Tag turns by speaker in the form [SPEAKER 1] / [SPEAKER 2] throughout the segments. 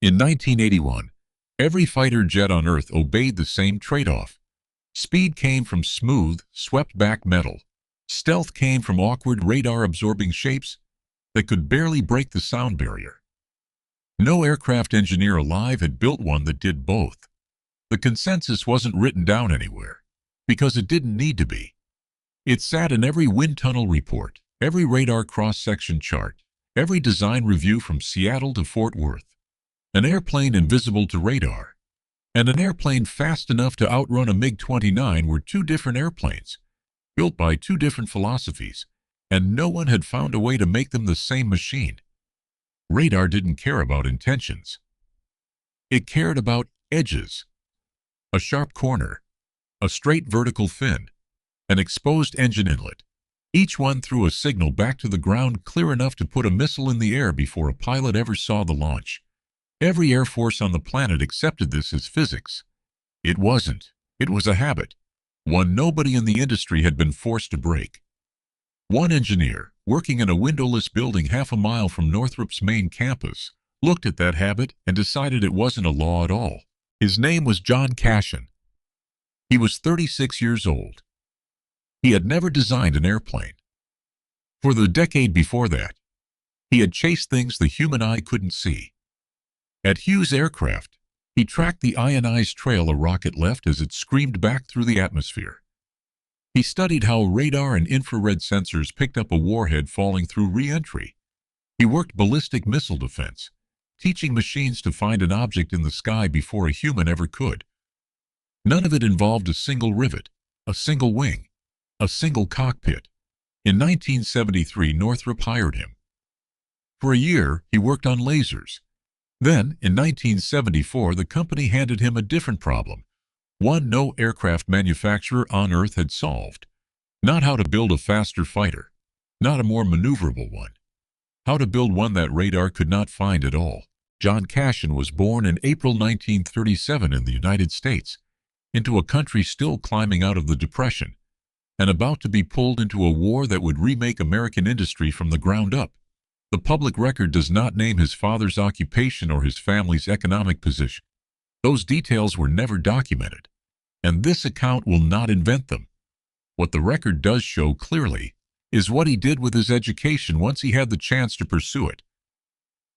[SPEAKER 1] In 1981, every fighter jet on Earth obeyed the same trade-off. Speed came from smooth, swept-back metal. Stealth came from awkward radar-absorbing shapes that could barely break the sound barrier. No aircraft engineer alive had built one that did both. The consensus wasn't written down anywhere, because it didn't need to be. It sat in every wind tunnel report, every radar cross-section chart, every design review from Seattle to Fort Worth. An airplane invisible to radar, and an airplane fast enough to outrun a MiG-29 were two different airplanes, built by two different philosophies, and no one had found a way to make them the same machine. Radar didn't care about intentions. It cared about edges. A sharp corner, a straight vertical fin, an exposed engine inlet. Each one threw a signal back to the ground clear enough to put a missile in the air before a pilot ever saw the launch. Every air force on the planet accepted this as physics. It wasn't. It was a habit, one nobody in the industry had been forced to break. One engineer, working in a windowless building half a mile from Northrop's main campus, looked at that habit and decided it wasn't a law at all. His name was John Cashin. He was 36 years old. He had never designed an airplane. For the decade before that, he had chased things the human eye couldn't see. At Hughes Aircraft, he tracked the ionized trail a rocket left as it screamed back through the atmosphere. He studied how radar and infrared sensors picked up a warhead falling through re-entry. He worked ballistic missile defense, teaching machines to find an object in the sky before a human ever could. None of it involved a single rivet, a single wing, a single cockpit. In 1973, Northrop hired him. For a year, he worked on lasers. Then, in 1974, the company handed him a different problem, one no aircraft manufacturer on Earth had solved. Not how to build a faster fighter, not a more maneuverable one. How to build one that radar could not find at all. John Cashin was born in April 1937 in the United States, into a country still climbing out of the Depression, and about to be pulled into a war that would remake American industry from the ground up. The public record does not name his father's occupation or his family's economic position. Those details were never documented, and this account will not invent them. What the record does show clearly is what he did with his education once he had the chance to pursue it.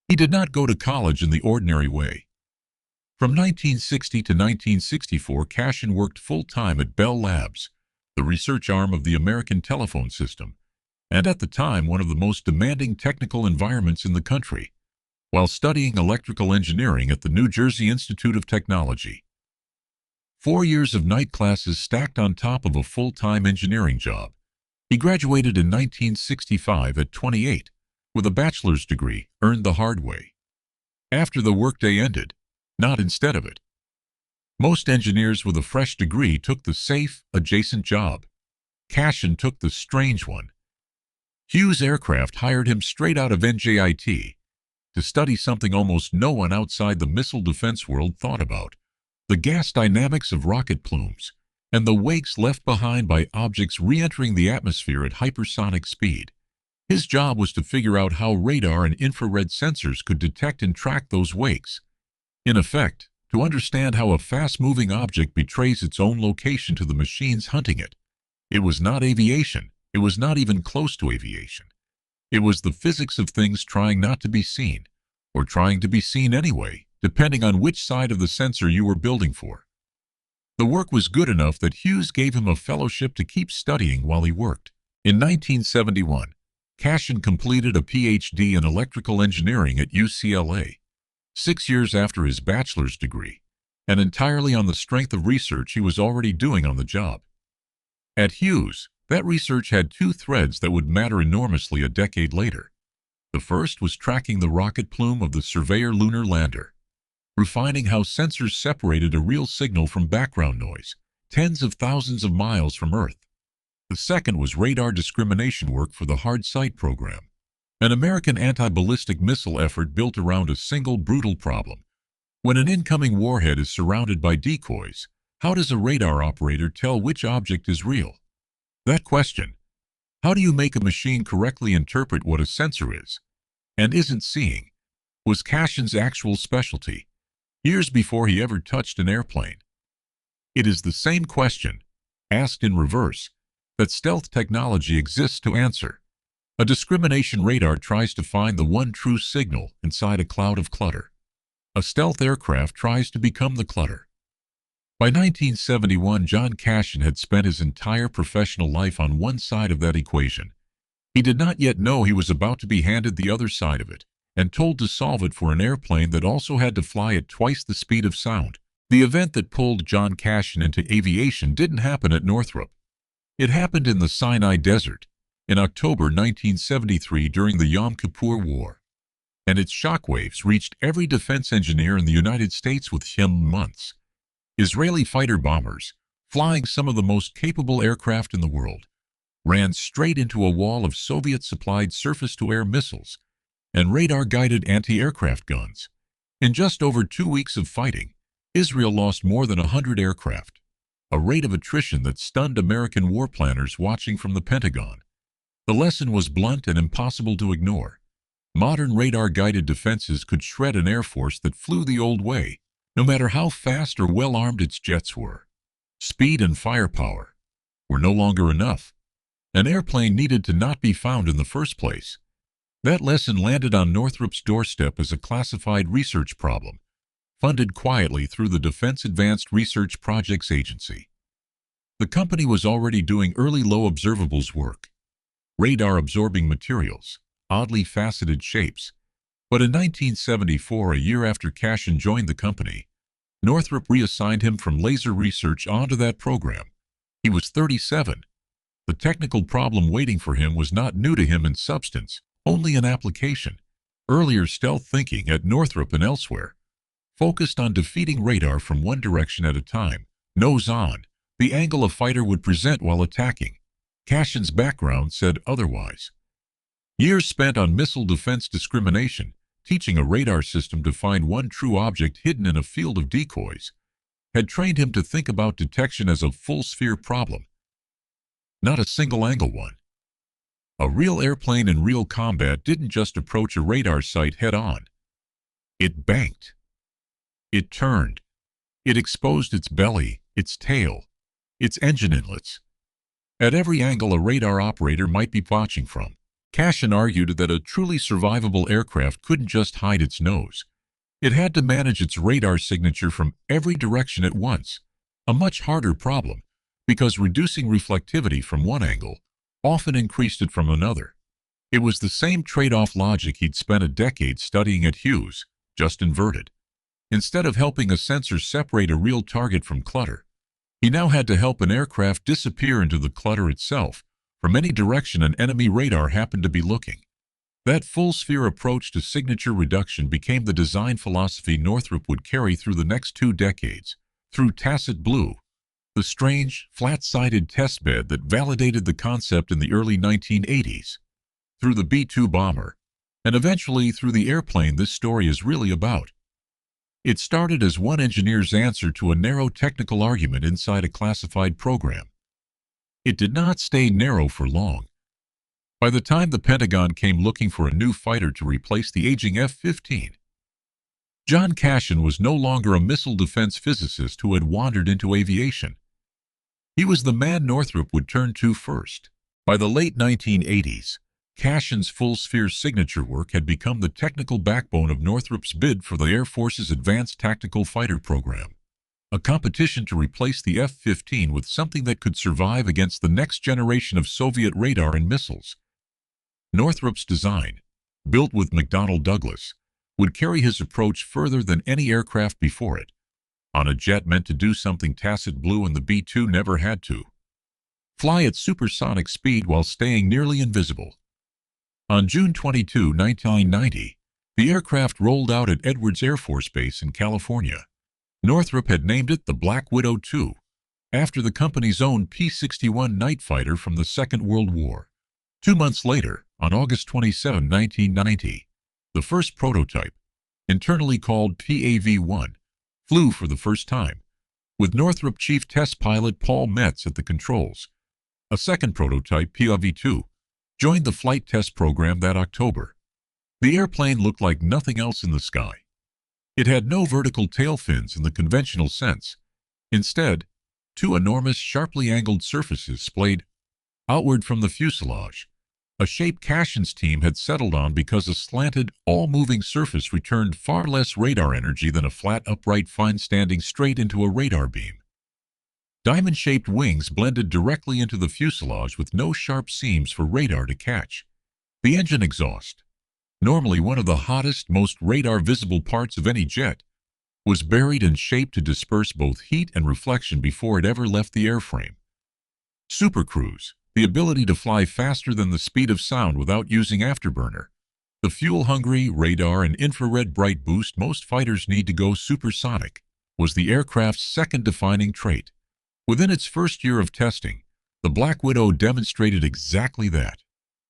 [SPEAKER 1] He did not go to college in the ordinary way. From 1960 to 1964, Cashin worked full-time at Bell Labs, the research arm of the American telephone system, and at the time one of the most demanding technical environments in the country, while studying electrical engineering at the New Jersey Institute of Technology. 4 years of night classes stacked on top of a full-time engineering job. He graduated in 1965 at 28, with a bachelor's degree earned the hard way. After the workday ended, not instead of it. Most engineers with a fresh degree took the safe, adjacent job. Cashin took the strange one. Hughes Aircraft hired him straight out of NJIT to study something almost no one outside the missile defense world thought about: the gas dynamics of rocket plumes and the wakes left behind by objects re-entering the atmosphere at hypersonic speed. His job was to figure out how radar and infrared sensors could detect and track those wakes. In effect, to understand how a fast-moving object betrays its own location to the machines hunting it. It was not aviation. It was not even close to aviation. It was the physics of things trying not to be seen, or trying to be seen anyway, depending on which side of the sensor you were building for. The work was good enough that Hughes gave him a fellowship to keep studying while he worked. In 1971, Cashin completed a PhD in electrical engineering at UCLA, 6 years after his bachelor's degree, and entirely on the strength of research he was already doing on the job. At Hughes, that research had two threads that would matter enormously a decade later. The first was tracking the rocket plume of the Surveyor lunar lander, refining how sensors separated a real signal from background noise, tens of thousands of miles from Earth. The second was radar discrimination work for the Hard Sight program, an American anti-ballistic missile effort built around a single brutal problem. When an incoming warhead is surrounded by decoys, how does a radar operator tell which object is real? That question, how do you make a machine correctly interpret what a sensor is and isn't seeing, was Cashin's actual specialty, years before he ever touched an airplane. It is the same question, asked in reverse, that stealth technology exists to answer. A discrimination radar tries to find the one true signal inside a cloud of clutter. A stealth aircraft tries to become the clutter. By 1971, John Cashin had spent his entire professional life on one side of that equation. He did not yet know he was about to be handed the other side of it, and told to solve it for an airplane that also had to fly at twice the speed of sound. The event that pulled John Cashin into aviation didn't happen at Northrop. It happened in the Sinai Desert in October 1973 during the Yom Kippur War, and its shockwaves reached every defense engineer in the United States within months. Israeli fighter bombers, flying some of the most capable aircraft in the world, ran straight into a wall of Soviet-supplied surface-to-air missiles and radar-guided anti-aircraft guns. In just over 2 weeks of fighting, Israel lost more than 100 aircraft, a rate of attrition that stunned American war planners watching from the Pentagon. The lesson was blunt and impossible to ignore. Modern radar-guided defenses could shred an air force that flew the old way, no matter how fast or well-armed its jets were. Speed and firepower were no longer enough. An airplane needed to not be found in the first place. That lesson landed on Northrop's doorstep as a classified research problem, funded quietly through the Defense Advanced Research Projects Agency. The company was already doing early low observables work, radar-absorbing materials, oddly faceted shapes. But in 1974, a year after Cashin joined the company, Northrop reassigned him from laser research onto that program. He was 37. The technical problem waiting for him was not new to him in substance, only in application. Earlier stealth thinking at Northrop and elsewhere focused on defeating radar from one direction at a time, nose on, the angle a fighter would present while attacking. Cashin's background said otherwise. Years spent on missile defense discrimination, teaching a radar system to find one true object hidden in a field of decoys, had trained him to think about detection as a full-sphere problem, not a single-angle one. A real airplane in real combat didn't just approach a radar site head-on. It banked. It turned. It exposed its belly, its tail, its engine inlets. At every angle a radar operator might be watching from. Cashin argued that a truly survivable aircraft couldn't just hide its nose. It had to manage its radar signature from every direction at once, a much harder problem, because reducing reflectivity from one angle often increased it from another. It was the same trade-off logic he'd spent a decade studying at Hughes, just inverted. Instead of helping a sensor separate a real target from clutter, he now had to help an aircraft disappear into the clutter itself, from any direction an enemy radar happened to be looking. That full-sphere approach to signature reduction became the design philosophy Northrop would carry through the next 2 decades, through Tacit Blue, the strange, flat-sided testbed that validated the concept in the early 1980s, through the B-2 bomber, and eventually through the airplane this story is really about. It started as one engineer's answer to a narrow technical argument inside a classified program. It did not stay narrow for long. By the time the Pentagon came looking for a new fighter to replace the aging F-15, John Cashin was no longer a missile defense physicist who had wandered into aviation. He was the man Northrop would turn to first. By the late 1980s, Cashin's full-sphere signature work had become the technical backbone of Northrop's bid for the Air Force's Advanced Tactical Fighter program, a competition to replace the F-15 with something that could survive against the next generation of Soviet radar and missiles. Northrop's design, built with McDonnell Douglas, would carry his approach further than any aircraft before it, on a jet meant to do something Tacit Blue and the B-2 never had to: fly at supersonic speed while staying nearly invisible. On June 22, 1990, the aircraft rolled out at Edwards Air Force Base in California. Northrop had named it the Black Widow II, after the company's own P-61 night fighter from the Second World War. 2 months later, on August 27, 1990, the first prototype, internally called PAV-1, flew for the first time, with Northrop Chief Test Pilot Paul Metz at the controls. A second prototype, PAV-2, joined the flight test program that October. The airplane looked like nothing else in the sky. It had no vertical tail fins in the conventional sense. Instead, two enormous, sharply angled surfaces splayed outward from the fuselage, a shape Cashin's team had settled on because a slanted, all-moving surface returned far less radar energy than a flat, upright fin standing straight into a radar beam. Diamond-shaped wings blended directly into the fuselage with no sharp seams for radar to catch. The engine exhaust, normally one of the hottest, most radar-visible parts of any jet, was buried and shaped to disperse both heat and reflection before it ever left the airframe. Supercruise, the ability to fly faster than the speed of sound without using afterburner. The fuel-hungry, radar, and infrared bright boost most fighters need to go supersonic, was the aircraft's second defining trait. Within its first year of testing, the Black Widow demonstrated exactly that,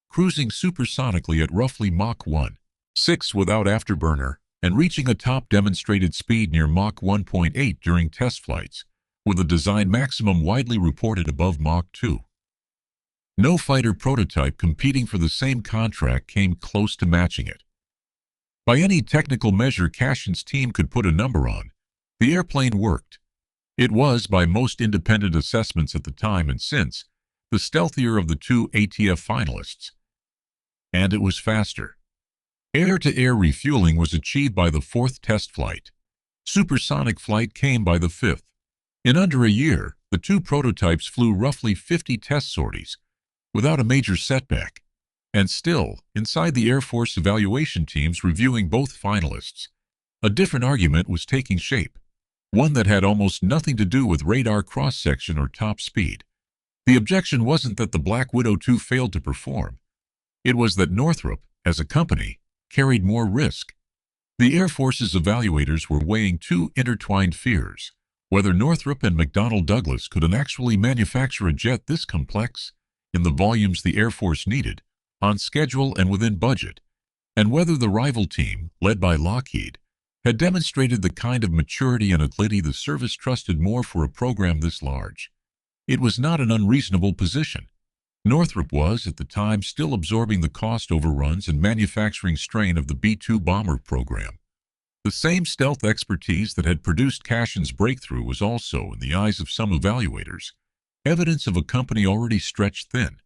[SPEAKER 1] cruising supersonically at roughly Mach 1.6 without afterburner, and reaching a top demonstrated speed near Mach 1.8 during test flights, with a design maximum widely reported above Mach 2. No fighter prototype competing for the same contract came close to matching it. By any technical measure Cashin's team could put a number on, the airplane worked. It was, by most independent assessments at the time and since, the stealthier of the two ATF finalists. And it was faster. Air-to-air refueling was achieved by the fourth test flight. Supersonic flight came by the fifth. In under a year, the two prototypes flew roughly 50 test sorties, without a major setback. And still, inside the Air Force evaluation teams reviewing both finalists, a different argument was taking shape. One that had almost nothing to do with radar cross-section or top speed. The objection wasn't that the Black Widow 2 failed to perform. It was that Northrop, as a company, carried more risk. The Air Force's evaluators were weighing two intertwined fears: whether Northrop and McDonnell Douglas could actually manufacture a jet this complex, in the volumes the Air Force needed, on schedule and within budget, and whether the rival team, led by Lockheed, had demonstrated the kind of maturity and agility the service trusted more for a program this large. It was not an unreasonable position. Northrop was, at the time, still absorbing the cost overruns and manufacturing strain of the B-2 bomber program. The same stealth expertise that had produced Cashin's breakthrough was also, in the eyes of some evaluators, evidence of a company already stretched thin.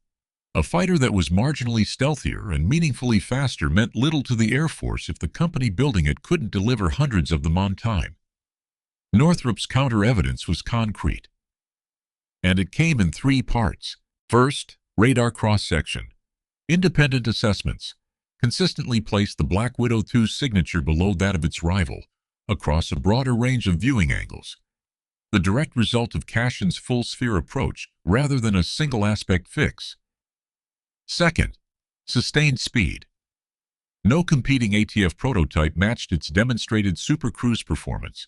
[SPEAKER 1] A fighter that was marginally stealthier and meaningfully faster meant little to the Air Force if the company building it couldn't deliver hundreds of them on time. Northrop's counter-evidence was concrete, and it came in three parts. First, radar cross-section. Independent assessments consistently placed the Black Widow 2's signature below that of its rival, across a broader range of viewing angles. The direct result of Cashin's full-sphere approach, rather than a single-aspect fix. Second, sustained speed. No competing ATF prototype matched its demonstrated supercruise performance,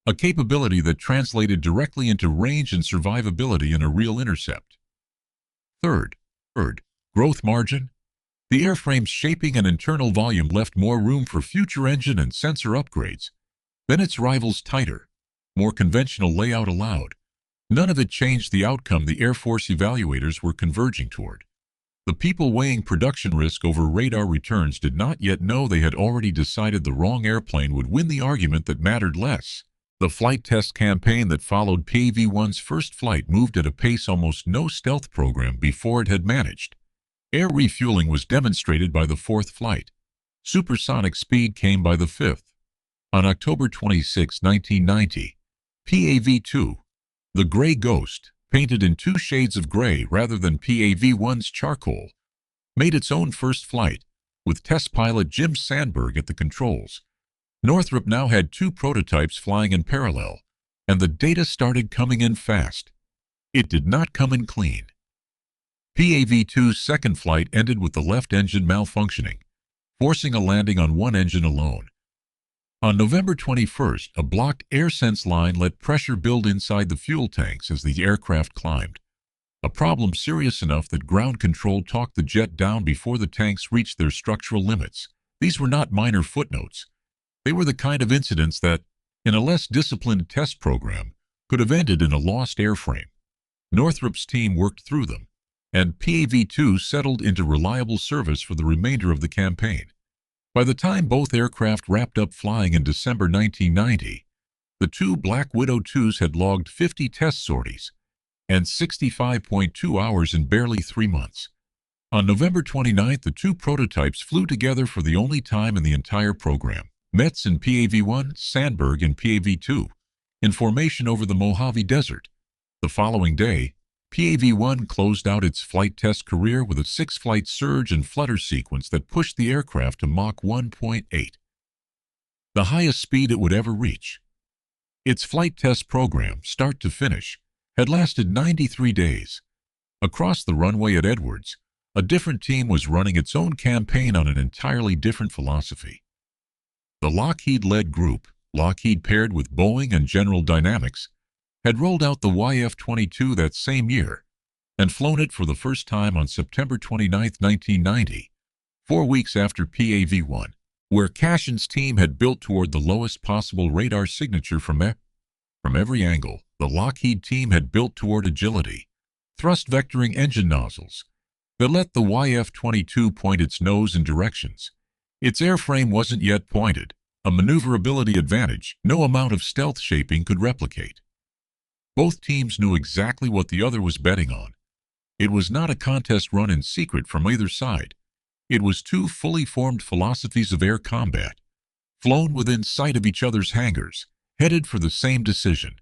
[SPEAKER 1] a capability that translated directly into range and survivability in a real intercept. Third, growth margin. The airframe's shaping and internal volume left more room for future engine and sensor upgrades than its rival's tighter, more conventional layout allowed. None of it changed the outcome the Air Force evaluators were converging toward. The people weighing production risk over radar returns did not yet know they had already decided the wrong airplane would win the argument that mattered less. The flight test campaign that followed PAV-1's first flight moved at a pace almost no stealth program before it had managed. Air refueling was demonstrated by the fourth flight. Supersonic speed came by the fifth. On October 26, 1990, PAV-2, the Gray Ghost, painted in two shades of gray rather than PAV-1's charcoal, made its own first flight, with test pilot Jim Sandberg at the controls. Northrop now had two prototypes flying in parallel, and the data started coming in fast. It did not come in clean. PAV-2's second flight ended with the left engine malfunctioning, forcing a landing on one engine alone. On November 21st, a blocked air-sense line let pressure build inside the fuel tanks as the aircraft climbed, a problem serious enough that ground control talked the jet down before the tanks reached their structural limits. These were not minor footnotes. They were the kind of incidents that, in a less disciplined test program, could have ended in a lost airframe. Northrop's team worked through them, and PAV-2 settled into reliable service for the remainder of the campaign. By the time both aircraft wrapped up flying in December 1990, the two Black Widow IIs had logged 50 test sorties and 65.2 hours in barely 3 months. On November 29th, the two prototypes flew together for the only time in the entire program. Metz in PAV-1, Sandberg in PAV-2, in formation over the Mojave Desert. The following day, PAV-1 closed out its flight test career with a 6-flight surge and flutter sequence that pushed the aircraft to Mach 1.8, the highest speed it would ever reach. Its flight test program, start to finish, had lasted 93 days. Across the runway at Edwards, a different team was running its own campaign on an entirely different philosophy. The Lockheed-led group, Lockheed paired with Boeing and General Dynamics, had rolled out the YF-22 that same year and flown it for the first time on September 29, 1990, 4 weeks after PAV-1, where Cashin's team had built toward the lowest possible radar signature from every angle. The Lockheed team had built toward agility, thrust vectoring engine nozzles that let the YF-22 point its nose in directions its airframe wasn't yet pointed, a maneuverability advantage no amount of stealth shaping could replicate. Both teams knew exactly what the other was betting on. It was not a contest run in secret from either side. It was two fully formed philosophies of air combat, flown within sight of each other's hangars, headed for the same decision.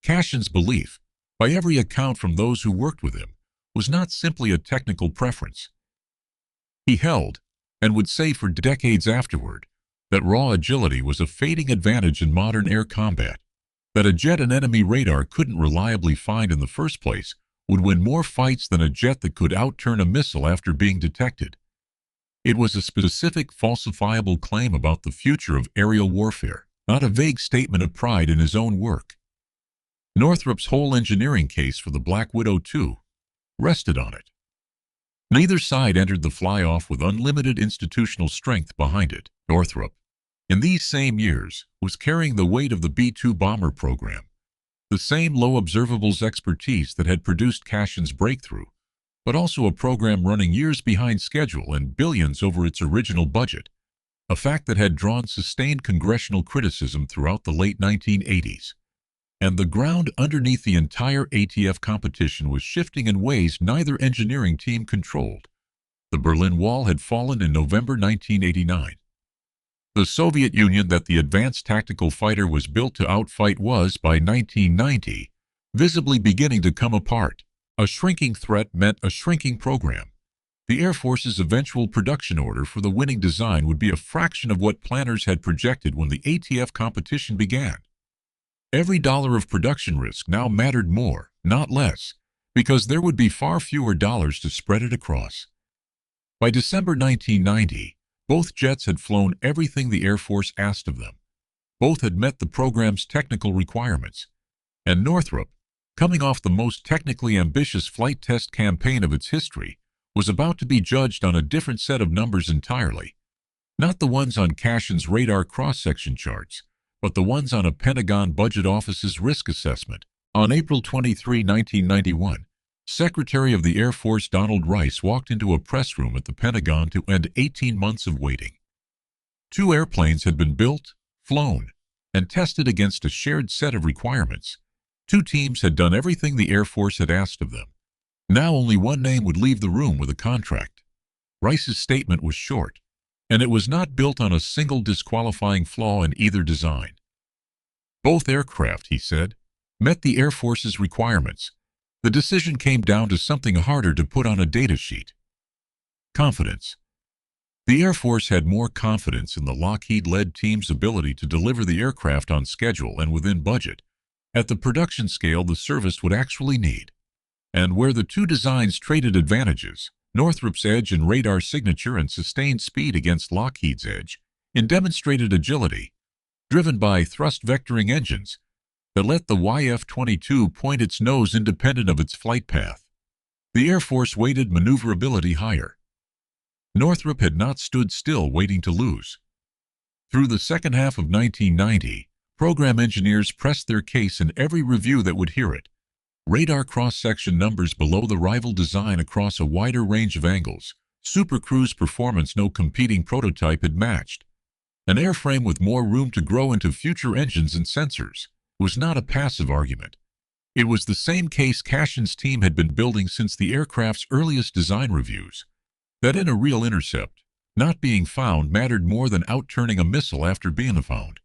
[SPEAKER 1] Cashin's belief, by every account from those who worked with him, was not simply a technical preference. He held, and would say for decades afterward, that raw agility was a fading advantage in modern air combat, that a jet an enemy radar couldn't reliably find in the first place would win more fights than a jet that could outturn a missile after being detected. It was a specific, falsifiable claim about the future of aerial warfare, not a vague statement of pride in his own work. Northrop's whole engineering case for the Black Widow II rested on it. Neither side entered the fly-off with unlimited institutional strength behind it. Northrop, in these same years, was carrying the weight of the B-2 bomber program, the same low observables expertise that had produced Cashin's breakthrough, but also a program running years behind schedule and billions over its original budget, a fact that had drawn sustained congressional criticism throughout the late 1980s. And the ground underneath the entire ATF competition was shifting in ways neither engineering team controlled. The Berlin Wall had fallen in November 1989. The Soviet Union that the advanced tactical fighter was built to outfight was, by 1990, visibly beginning to come apart. A shrinking threat meant a shrinking program. The Air Force's eventual production order for the winning design would be a fraction of what planners had projected when the ATF competition began. Every dollar of production risk now mattered more, not less, because there would be far fewer dollars to spread it across. By December 1990, both jets had flown everything the Air Force asked of them. Both had met the program's technical requirements. And Northrop, coming off the most technically ambitious flight test campaign of its history, was about to be judged on a different set of numbers entirely. Not the ones on Cashin's radar cross-section charts, but the ones on a Pentagon Budget Office's risk assessment. On April 23, 1991, Secretary of the Air Force Donald Rice walked into a press room at the Pentagon to end 18 months of waiting. 2 airplanes had been built, flown, and tested against a shared set of requirements. 2 teams had done everything the Air Force had asked of them. Now only one name would leave the room with a contract. Rice's statement was short, and it was not built on a single disqualifying flaw in either design. Both aircraft, he said, met the Air Force's requirements. The decision came down to something harder to put on a data sheet. Confidence. The Air Force had more confidence in the Lockheed-led team's ability to deliver the aircraft on schedule and within budget, at the production scale the service would actually need. And where the 2 designs traded advantages, Northrop's edge in radar signature and sustained speed against Lockheed's edge, in demonstrated agility, driven by thrust vectoring engines that let the YF-22 point its nose independent of its flight path. The Air Force weighted maneuverability higher. Northrop had not stood still waiting to lose. Through the second half of 1990, program engineers pressed their case in every review that would hear it. Radar cross-section numbers below the rival design across a wider range of angles, supercruise performance no competing prototype had matched. An airframe with more room to grow into future engines and sensors was not a passive argument. It was the same case Cashin's team had been building since the aircraft's earliest design reviews, that in a real intercept, not being found mattered more than outturning a missile after being found.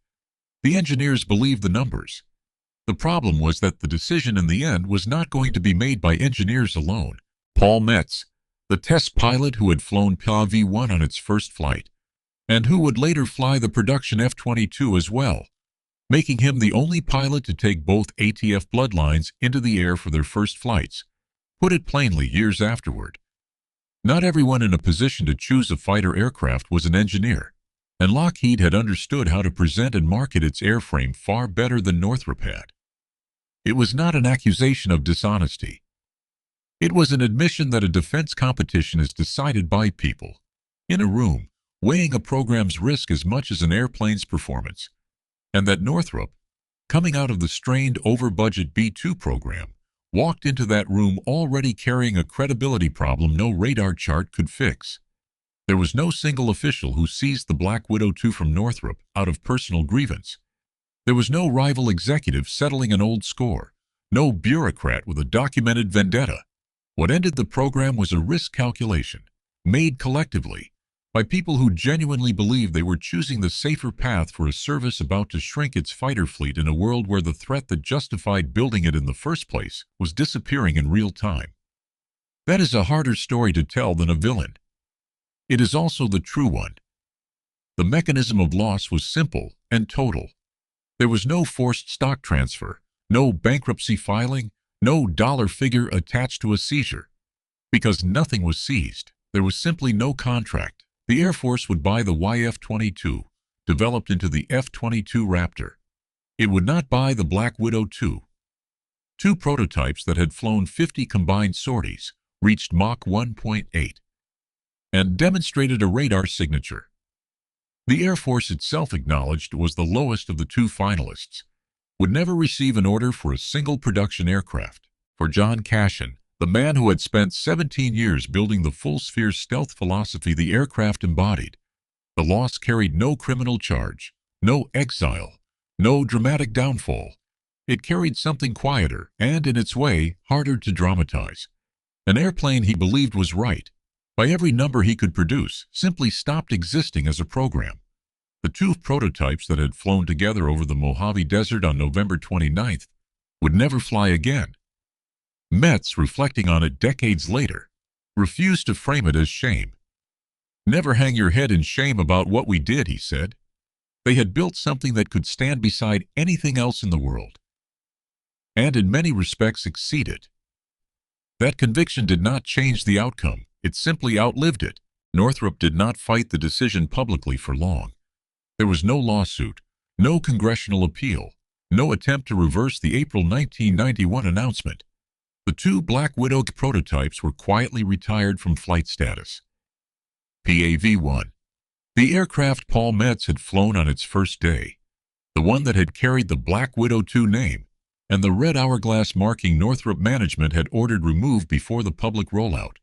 [SPEAKER 1] The engineers believed the numbers. The problem was that the decision in the end was not going to be made by engineers alone. Paul Metz, the test pilot who had flown PAV-1 on its first flight, and who would later fly the production F-22 as well, making him the only pilot to take both ATF bloodlines into the air for their first flights, put it plainly years afterward. Not everyone in a position to choose a fighter aircraft was an engineer, and Lockheed had understood how to present and market its airframe far better than Northrop had. It was not an accusation of dishonesty. It was an admission that a defense competition is decided by people, in a room, weighing a program's risk as much as an airplane's performance, and that Northrop, coming out of the strained over-budget B-2 program, walked into that room already carrying a credibility problem no radar chart could fix. There was no single official who seized the Black Widow 2 from Northrop out of personal grievance. There was no rival executive settling an old score, no bureaucrat with a documented vendetta. What ended the program was a risk calculation, made collectively, by people who genuinely believed they were choosing the safer path for a service about to shrink its fighter fleet in a world where the threat that justified building it in the first place was disappearing in real time. That is a harder story to tell than a villain. It is also the true one. The mechanism of loss was simple and total. There was no forced stock transfer, no bankruptcy filing, no dollar figure attached to a seizure. Because nothing was seized, there was simply no contract. The Air Force would buy the YF-22, developed into the F-22 Raptor. It would not buy the Black Widow 2. Two prototypes that had flown 50 combined sorties, reached Mach 1.8, and demonstrated a radar signature. The Air Force itself acknowledged was the lowest of the two finalists, would never receive an order for a single production aircraft. For John Cashin, the man who had spent 17 years building the full-sphere stealth philosophy the aircraft embodied, the loss carried no criminal charge, no exile, no dramatic downfall. It carried something quieter and, in its way, harder to dramatize. An airplane he believed was right, by every number he could produce, simply stopped existing as a program. The two prototypes that had flown together over the Mojave Desert on November 29th would never fly again. Metz, reflecting on it decades later, refused to frame it as shame. "Never hang your head in shame about what we did," he said. They had built something that could stand beside anything else in the world, and in many respects exceed it. That conviction did not change the outcome, it simply outlived it. Northrop did not fight the decision publicly for long. There was no lawsuit, no congressional appeal, no attempt to reverse the April 1991 announcement. The two Black Widow prototypes were quietly retired from flight status. PAV-1. The aircraft Paul Metz had flown on its first day, the one that had carried the Black Widow 2 name, and the red hourglass marking Northrop management had ordered removed before the public rollout,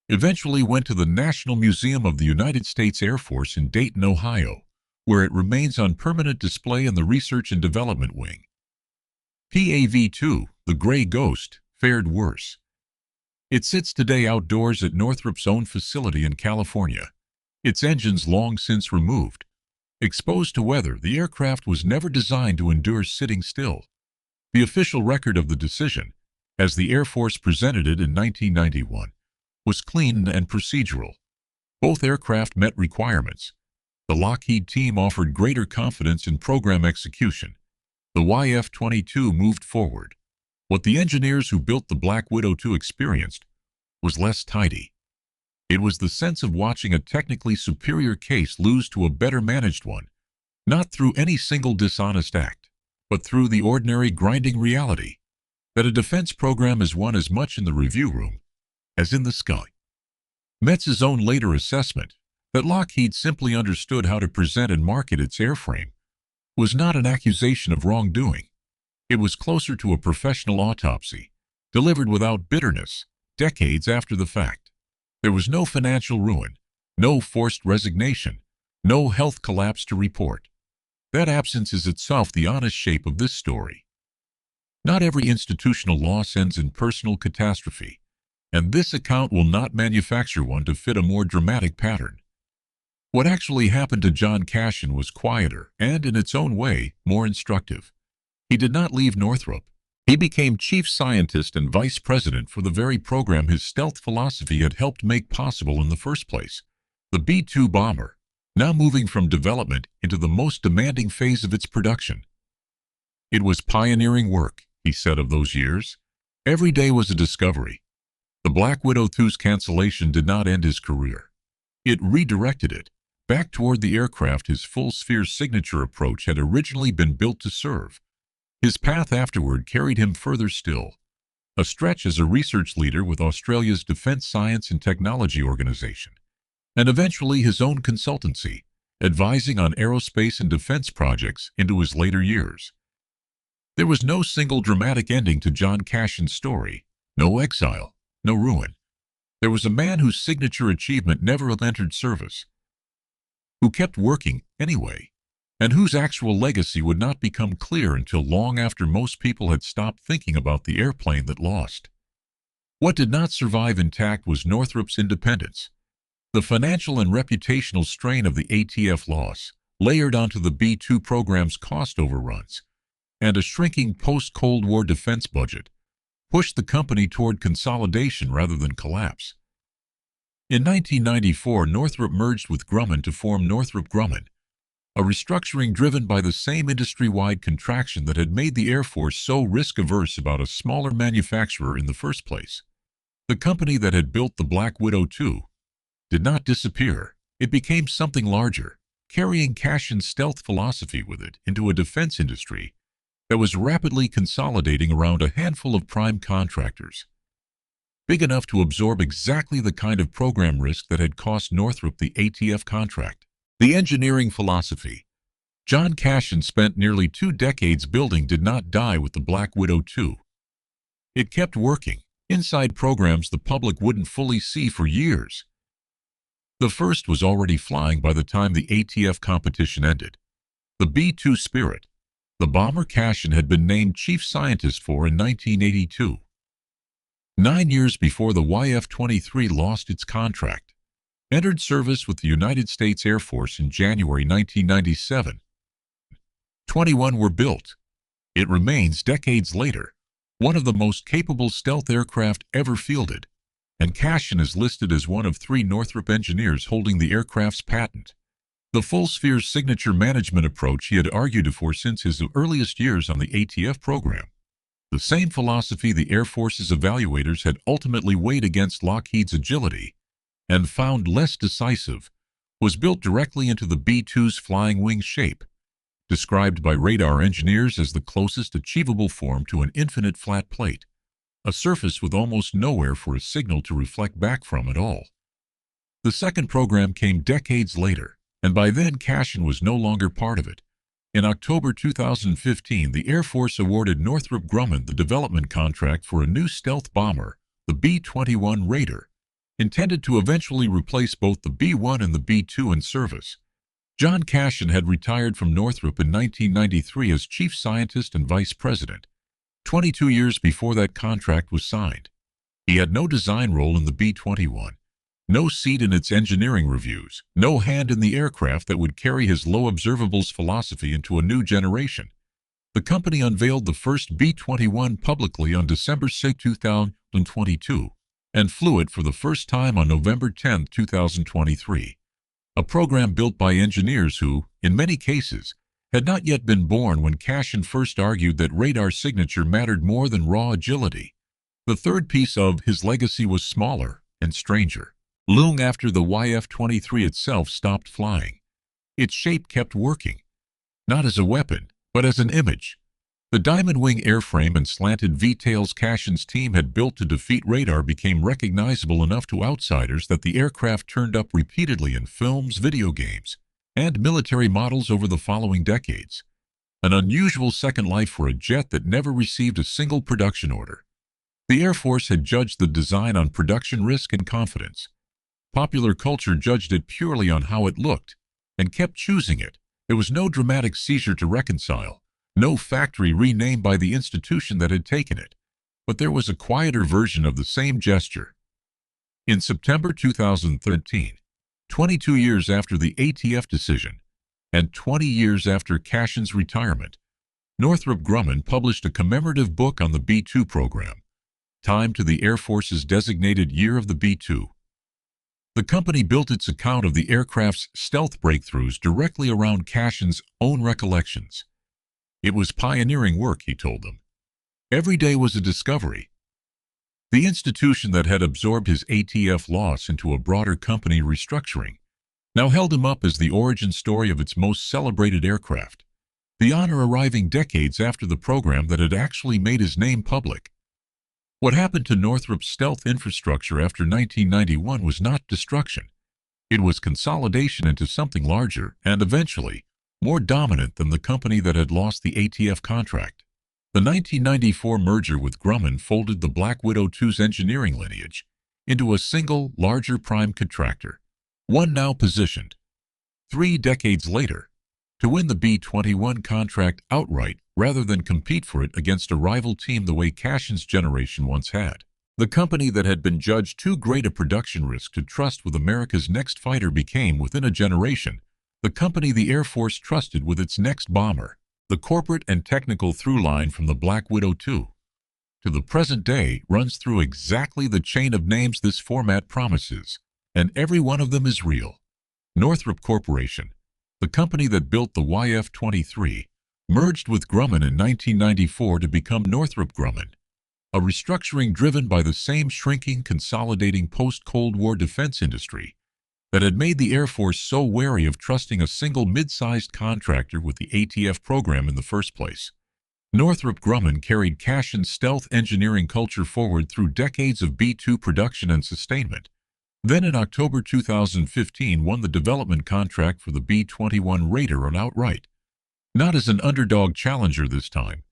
[SPEAKER 1] eventually went to the National Museum of the United States Air Force in Dayton, Ohio, where it remains on permanent display in the Research and Development Wing. PAV-2, the Gray Ghost, fared worse. It sits today outdoors at Northrop's own facility in California, its engines long since removed. Exposed to weather, the aircraft was never designed to endure sitting still. The official record of the decision, as the Air Force presented it in 1991, was clean and procedural. Both aircraft met requirements. The Lockheed team offered greater confidence in program execution. The YF-22 moved forward. What the engineers who built the Black Widow 2 experienced was less tidy. It was the sense of watching a technically superior case lose to a better managed one, not through any single dishonest act, but through the ordinary grinding reality that a defense program is won as much in the review room as in the sky. Metz's own later assessment, that Lockheed simply understood how to present and market its airframe, was not an accusation of wrongdoing. It was closer to a professional autopsy, delivered without bitterness, decades after the fact. There was no financial ruin, no forced resignation, no health collapse to report. That absence is itself the honest shape of this story. Not every institutional loss ends in personal catastrophe, and this account will not manufacture one to fit a more dramatic pattern. What actually happened to John Cashin was quieter and, in its own way, more instructive. He did not leave Northrop. He became chief scientist and vice president for the very program his stealth philosophy had helped make possible in the first place, the B-2 bomber, now moving from development into the most demanding phase of its production. It was pioneering work, he said of those years. Every day was a discovery. The Black Widow 2's cancellation did not end his career. It redirected it back toward the aircraft his full-sphere signature approach had originally been built to serve. His path afterward carried him further still, a stretch as a research leader with Australia's Defence Science and Technology Organization, and eventually his own consultancy, advising on aerospace and defense projects into his later years. There was no single dramatic ending to John Cashin's story, no exile, no ruin. There was a man whose signature achievement never entered service, who kept working anyway, and whose actual legacy would not become clear until long after most people had stopped thinking about the airplane that lost. What did not survive intact was Northrop's independence. The financial and reputational strain of the ATF loss, layered onto the B-2 program's cost overruns, and a shrinking post-Cold War defense budget, pushed the company toward consolidation rather than collapse. In 1994, Northrop merged with Grumman to form Northrop Grumman, a restructuring driven by the same industry-wide contraction that had made the Air Force so risk-averse about a smaller manufacturer in the first place. The company that had built the Black Widow 2 did not disappear. It became something larger, carrying Cashin's stealth philosophy with it into a defense industry that was rapidly consolidating around a handful of prime contractors, big enough to absorb exactly the kind of program risk that had cost Northrop the ATF contract. The engineering philosophy John Cashin spent nearly 2 decades building did not die with the Black Widow 2. It kept working inside programs the public wouldn't fully see for years. The first was already flying by the time the ATF competition ended. The B-2 Spirit, the bomber Cashin had been named chief scientist for in 1982. 9 years before the YF-23 lost its contract, entered service with the United States Air Force in January 1997. 21 were built. It remains, decades later, one of the most capable stealth aircraft ever fielded, and Cashin is listed as one of 3 Northrop engineers holding the aircraft's patent. The full-sphere signature management approach he had argued for since his earliest years on the ATF program, the same philosophy the Air Force's evaluators had ultimately weighed against Lockheed's agility and found less decisive, was built directly into the B-2's flying wing shape, described by radar engineers as the closest achievable form to an infinite flat plate, a surface with almost nowhere for a signal to reflect back from at all. The second program came decades later, and by then Cashin was no longer part of it. In October 2015, the Air Force awarded Northrop Grumman the development contract for a new stealth bomber, the B-21 Raptor, intended to eventually replace both the B-1 and the B-2 in service. John Cashin had retired from Northrop in 1993 as chief scientist and vice president, 22 years before that contract was signed. He had no design role in the B-21, no seat in its engineering reviews, no hand in the aircraft that would carry his low observables philosophy into a new generation. The company unveiled the first B-21 publicly on December 6, 2022, and flew it for the first time on November 10, 2023. A program built by engineers who, in many cases, had not yet been born when Cashin first argued that radar signature mattered more than raw agility. The third piece of his legacy was smaller and stranger. Long after the YF-23 itself stopped flying, its shape kept working, not as a weapon, but as an image. The diamond wing airframe and slanted V-tails Cashin's team had built to defeat radar became recognizable enough to outsiders that the aircraft turned up repeatedly in films, video games, and military models over the following decades. An unusual second life for a jet that never received a single production order. The Air Force had judged the design on production risk and confidence. Popular culture judged it purely on how it looked, and kept choosing it. There was no dramatic seizure to reconcile, no factory renamed by the institution that had taken it. But there was a quieter version of the same gesture. In September 2013, 22 years after the ATF decision, and 20 years after Cashin's retirement, Northrop Grumman published a commemorative book on the B-2 program, timed to the Air Force's designated year of the B-2. The company built its account of the aircraft's stealth breakthroughs directly around Cashin's own recollections. It was pioneering work, he told them. Every day was a discovery. The institution that had absorbed his ATF loss into a broader company restructuring now held him up as the origin story of its most celebrated aircraft, the honor arriving decades after the program that had actually made his name public. What happened to Northrop's stealth infrastructure after 1991 was not destruction. It was consolidation into something larger and, eventually, more dominant than the company that had lost the ATF contract. The 1994 merger with Grumman folded the Black Widow II's engineering lineage into a single, larger prime contractor, one now positioned, 3 decades later, to win the B-21 contract outright rather than compete for it against a rival team the way Cashin's generation once had. The company that had been judged too great a production risk to trust with America's next fighter became, within a generation, the company the Air Force trusted with its next bomber. The corporate and technical through line from the Black Widow II to the present day runs through exactly the chain of names this format promises, and every one of them is real. Northrop Corporation, the company that built the YF-23, merged with Grumman in 1994 to become Northrop Grumman, a restructuring driven by the same shrinking, consolidating post-Cold War defense industry that had made the Air Force so wary of trusting a single mid-sized contractor with the ATF program in the first place. Northrop Grumman carried Cashin's stealth engineering culture forward through decades of B-2 production and sustainment. Then in October 2015 won the development contract for the B-21 Raptor outright. Not as an underdog challenger this time,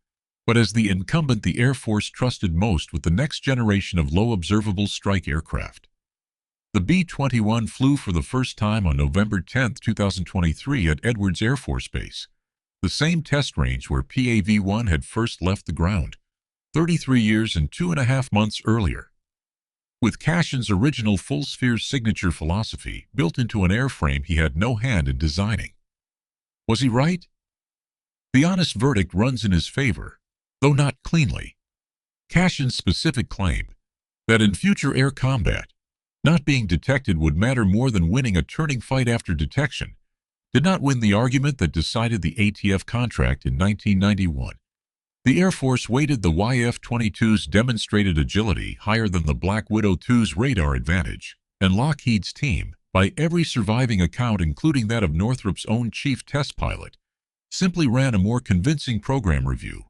[SPEAKER 1] but as the incumbent the Air Force trusted most with the next generation of low observable strike aircraft. The B-21 flew for the first time on November 10, 2023 at Edwards Air Force Base, the same test range where PAV-1 had first left the ground, 33 years and 2.5 months earlier. With Cashin's original full-sphere signature philosophy built into an airframe he had no hand in designing. Was he right? The honest verdict runs in his favor, though not cleanly. Cashin's specific claim that in future air combat, not being detected would matter more than winning a turning fight after detection did not win the argument that decided the ATF contract in 1991. The Air Force weighted the YF-22's demonstrated agility higher than the Black Widow II's radar advantage, and Lockheed's team, by every surviving account including that of Northrop's own chief test pilot, simply ran a more convincing program review.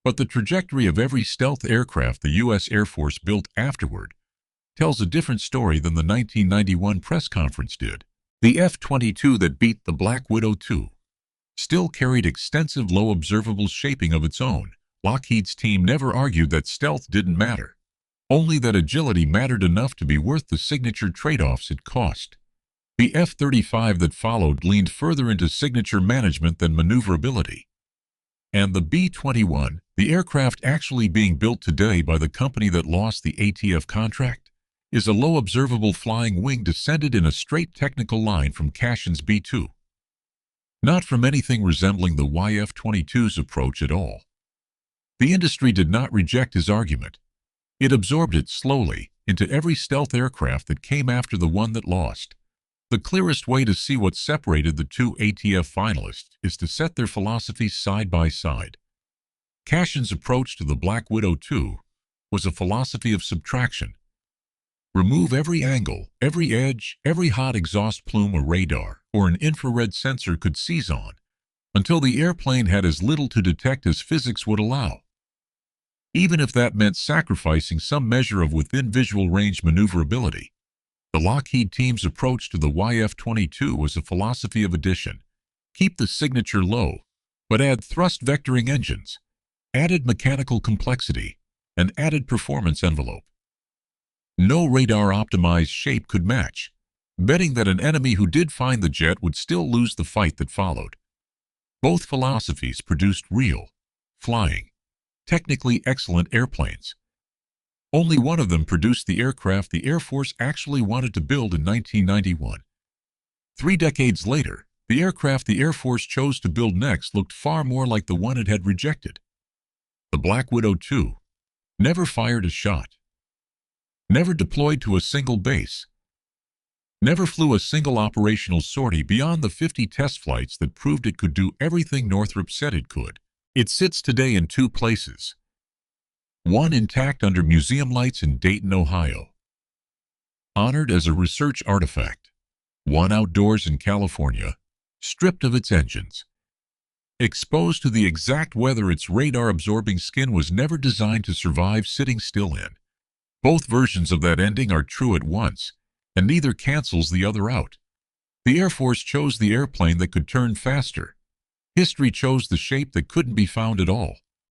[SPEAKER 1] But the trajectory of every stealth aircraft the U.S. Air Force built afterward tells a different story than the 1991 press conference did. The F-22 that beat the Black Widow II still carried extensive low observable shaping of its own. Lockheed's team never argued that stealth didn't matter, only that agility mattered enough to be worth the signature trade-offs it cost. The F-35 that followed leaned further into signature management than maneuverability. And the B-21, the aircraft actually being built today by the company that lost the ATF contract, is a low observable flying wing descended in a straight technical line from Cashin's B-2. Not from anything resembling the YF-22's approach at all. The industry did not reject his argument. It absorbed it slowly into every stealth aircraft that came after the one that lost. The clearest way to see what separated the two ATF finalists is to set their philosophies side by side. Cashin's approach to the Black Widow II was a philosophy of subtraction. Remove every angle, every edge, every hot exhaust plume a radar or an infrared sensor could seize on, until the airplane had as little to detect as physics would allow. Even if that meant sacrificing some measure of within visual range maneuverability. The Lockheed team's approach to the YF-22 was a philosophy of addition. Keep the signature low, but add thrust vectoring engines, added mechanical complexity, and added performance envelope. No radar-optimized shape could match. betting that an enemy who did find the jet would still lose the fight that followed. Both philosophies produced real, flying, technically excellent airplanes. Only one of them produced the aircraft the Air Force actually wanted to build in 1991. 3 decades later, the aircraft the Air Force chose to build next looked far more like the one it had rejected. The Black Widow II never fired a shot, never deployed to a single base, never flew a single operational sortie beyond the 50 test flights that proved it could do everything Northrop said it could. It sits today in 2 places. One intact under museum lights in Dayton, Ohio, honored as a research artifact. One outdoors in California, stripped of its engines, exposed to the exact weather its radar-absorbing skin was never designed to survive sitting still in. Both versions of that ending are true at once, and neither cancels the other out. The Air Force chose the airplane that could turn faster. History chose the shape that couldn't be found at all.